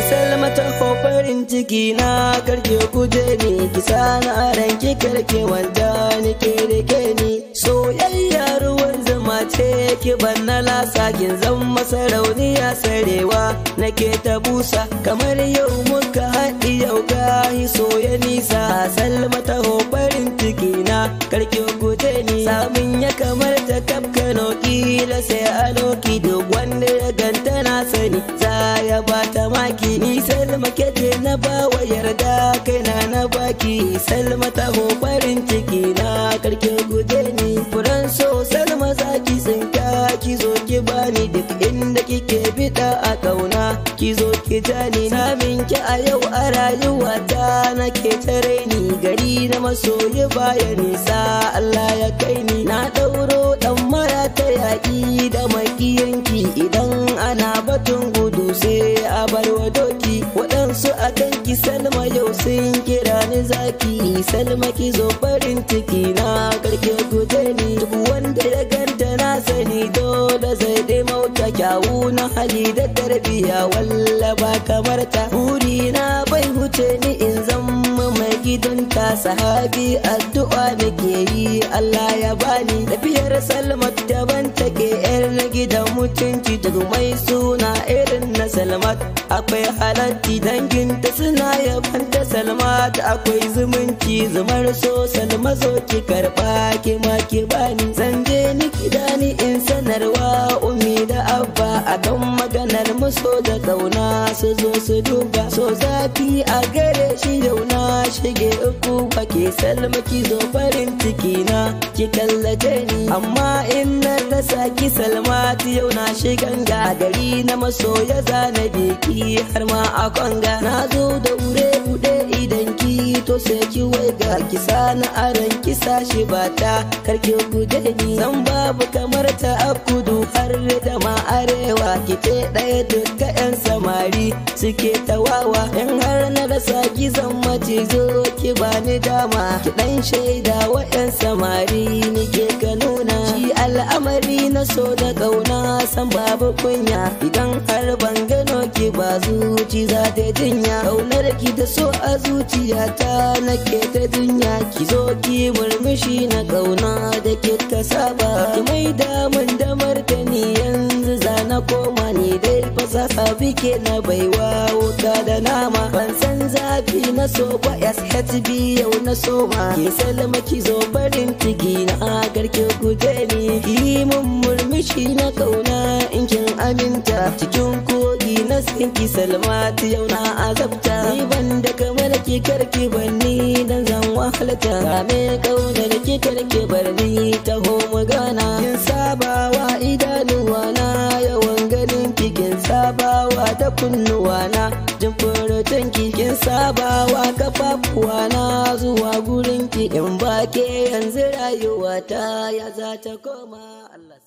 Salma ta farin ciki na karke kuje ni kisa na ranki karke wanda nake rike ni soyayya ruwan zuma ce ki banna lasa kin zan masarauniya sarewa nake ta busa kamar yau muka haɗi yau gahi soya nisa Salma ta farin ciki na karke kuje ni samin ya kamar ta kafkano kila sai aloki duk wanda ya ganta na sani za ya bata maki ni Salma kece na bawa yarda kaina na baki Salma ta farin ciki na karke guje ni furan so Salma zaki tsinka ki zo ki bani duk inda kike bida a kauna ki zo ki jani samin ki a yau a rayuwa ta nake tare ni gari na masoyi baya nisa Allah ya kai ni na dauro dan mara ta yaki da makiyanki idan ana batun gudu sai a barwa doki waɗansu a kanki Salma yau sun kira ni zaki Salma ki zo farin ciki na karke guje ni duk wanda ya ganta na sani dole zai dai mauta kyawu na hali da tarbiya walla ba kamar ta buri na bai huce ni in zama mai gidanta sahabi addu'a nake yi Allah ya bani tafiyar Salma daban take yar na gidan mutunci duk mai suna irin na Salmat akwai halatti danginta suna yabanta Salmat akwai zumunci zumar so Salma zo ki karba ki ma ki bani zan je ni kidani in sanarwa ummi da abba akan maganar muso da kauna su zo su duba so zafi a gare shi yau na shige uku bake Salma ki zo farin ciki na ki kallace ni amma in na rasa ki Salmat yau na shigan gari na masoya zana biki har ma a kwanga na zo da wure bude idan ki to sai ki waiga ki sani aran ki sashi bata karke guje ni zan babu kamar ta a kudu har da ma arewa ki ce ɗaya duka yan samari suke tawawa in har na rasa ki zan mace zo ki bani dama ki dan shaida wa yan samari nike ka nuna shi al'amari na so da kauna san babu kunya idan har ban gano ki ba zuci za ta jinya kaunar ki da so a zuciyata nake ta jinya ki zo ki murmushi na kauna da ke ka saba ki mai damun da martani yanzu za na koma ni dai fasaha bike na baiwa wuta da nama ban san zafi na so ba SHB yau na soma ke Salma ki zo farin ciki na garke guje ni ki mun murmushi na kauna in kin aminta cikin kogi na sinki Salmat yau na azabta ni ban da kamar ki karki banni dan zan wahalta kame kaunar ki karki barni ta homu gana kin sabawa idanuwa na yawan ganin ki kin sabawa da kunnuwa na jin furutan ki kin sabawa kafafuwa na zuwa gurin ki in ba ke yanzu rayuwa ta ya za ta koma Allah